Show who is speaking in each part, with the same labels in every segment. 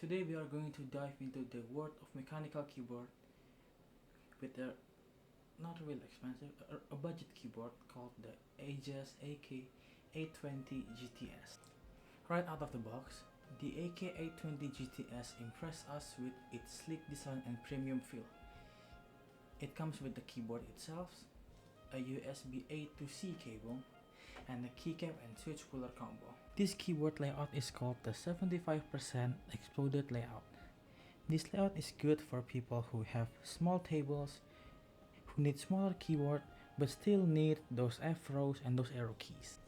Speaker 1: Today we are going to dive into the world of mechanical keyboard with a not really expensive, a budget keyboard called the AJAZZ AK820 GTS. Right out of the box, the AK820 GTS impressed us with its sleek design and premium feel. It comes with the keyboard itself, a USB A to C cable, and a keycap and switch puller combo. This keyboard layout is called the 75% exploded layout. This layout is good for people who have small tables, who need smaller keyboard but still need those F rows and those arrow keys.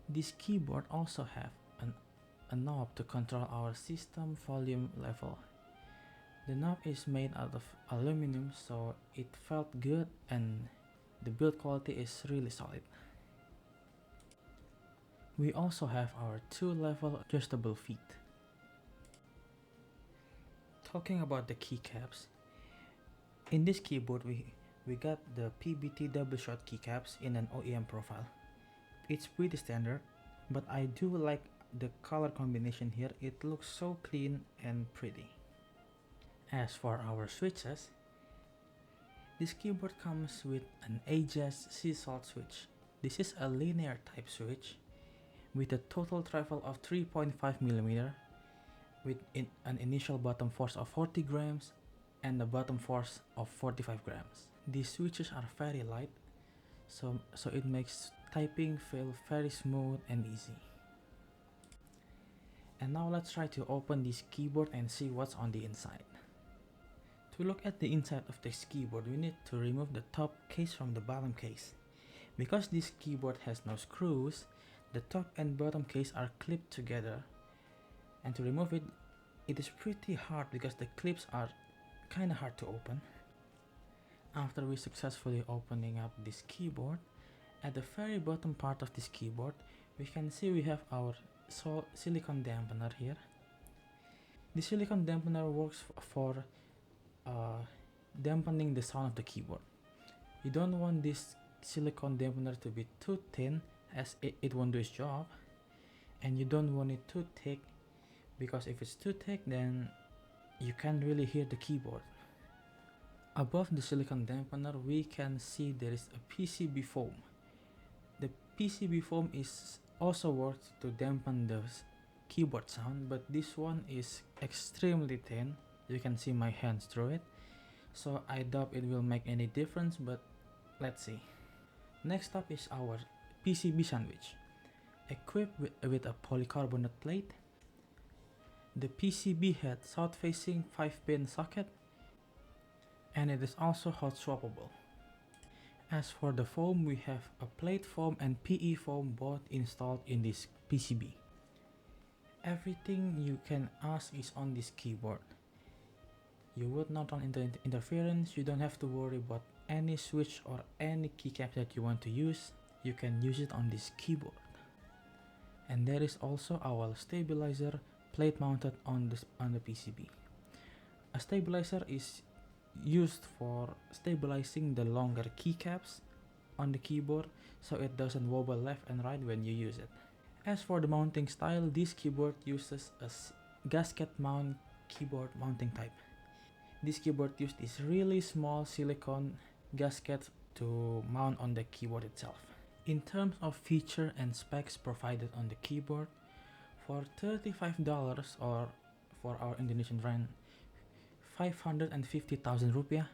Speaker 1: This keyboard also have a knob to control our system volume level. The knob is made out of aluminum, so it felt good and the build quality is really solid. We also have our 2-level adjustable feet. Talking about the keycaps, in this keyboard we got the PBT double shot keycaps in an OEM profile. It's pretty standard, but I do like the color combination here. It looks so clean and pretty. As for our switches, this keyboard comes with an AJAZZ sea salt switch. This is a linear type switch with a total travel of 3.5mm with an initial bottom force of 40 grams and a bottom force of 45 grams. These switches are very light, so it makes typing feel very smooth and easy. And now let's try to open this keyboard and see what's on the inside. To look at the inside of this keyboard, we need to remove the top case from the bottom case. Because this keyboard has no screws, the top and bottom case are clipped together, and to remove it, it is pretty hard because the clips are kinda hard to open. After we successfully opening up this keyboard, at the very bottom part of this keyboard, we can see we have our silicone dampener here. The silicone dampener works for dampening the sound of the keyboard. You don't want this silicone dampener to be too thin, as it won't do its job, and you don't want it too thick, because if it's too thick then you can't really hear the keyboard. Above the silicone dampener we can see there is a PCB foam. The PCB foam is also works to dampen the keyboard sound, but this one is extremely thin. You can see my hands through it, so I doubt it will make any difference, but let's see. Next up is our PCB sandwich, equipped with a polycarbonate plate. The PCB had south-facing 5-pin socket, and it is also hot swappable. As for the foam, we have a plate foam and PE foam both installed in this PCB. Everything you can ask is on this keyboard. You would not run into interference, you don't have to worry about any switch or any keycap that you want to use. You can use it on this keyboard. And there is also our stabilizer plate mounted on the PCB. A stabilizer is used for stabilizing the longer keycaps on the keyboard so it doesn't wobble left and right when you use it. As for the mounting style, this keyboard uses a gasket mount keyboard mounting type. This keyboard used this really small silicone gasket to mount on the keyboard itself. In terms of feature and specs provided on the keyboard, for $35 or for our Indonesian rand 550,000 rupiah,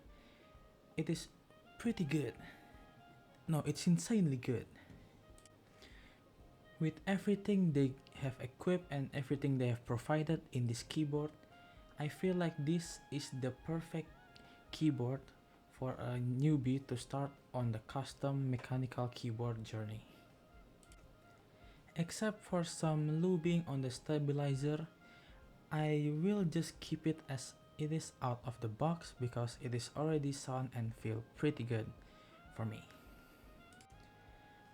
Speaker 1: it is pretty good. No, it's insanely good. With everything they have equipped and everything they have provided in this keyboard, I feel like this is the perfect keyboard for a newbie to start on the custom mechanical keyboard journey. Except for some lubing on the stabilizer, I will just keep it as it is out of the box because it is already sound and feel pretty good for me.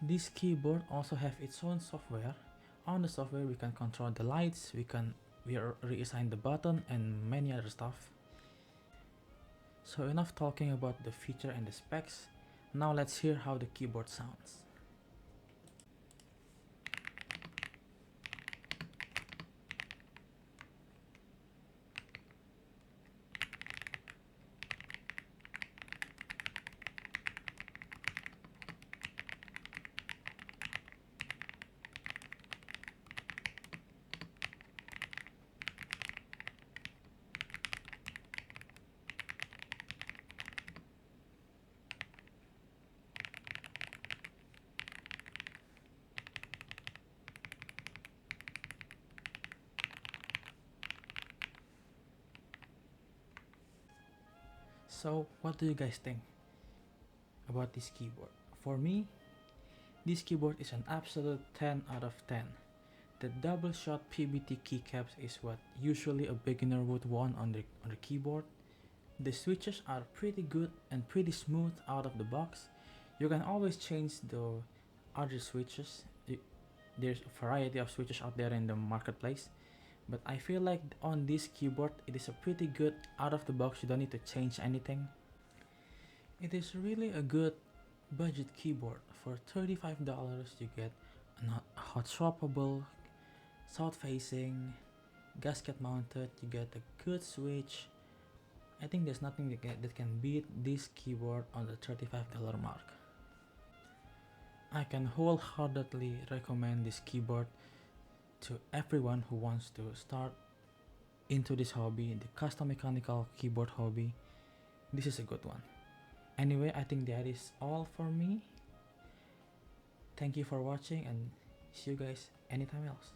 Speaker 1: This keyboard also have its own software. On the software we can control the lights, we reassign the button and many other stuff. So enough talking about the feature and the specs. Now let's hear how the keyboard sounds. So what do you guys think about this keyboard? For me, this keyboard is an absolute 10 out of 10. The double shot PBT keycaps is what usually a beginner would want on the keyboard. The switches are pretty good and pretty smooth out of the box. You can always change the other switches. There's a variety of switches out there in the marketplace, but I feel like on this keyboard it is a pretty good out of the box. You don't need to change anything. It is really a good budget keyboard. For $35 you get a hot swappable, south facing, gasket mounted, you get a good switch. I think there's nothing that can beat this keyboard on the $35 mark. I can wholeheartedly recommend this keyboard to everyone who wants to start into this hobby, the custom mechanical keyboard hobby. This is a good one. Anyway, I think that is all for me. Thank you for watching and see you guys anytime else.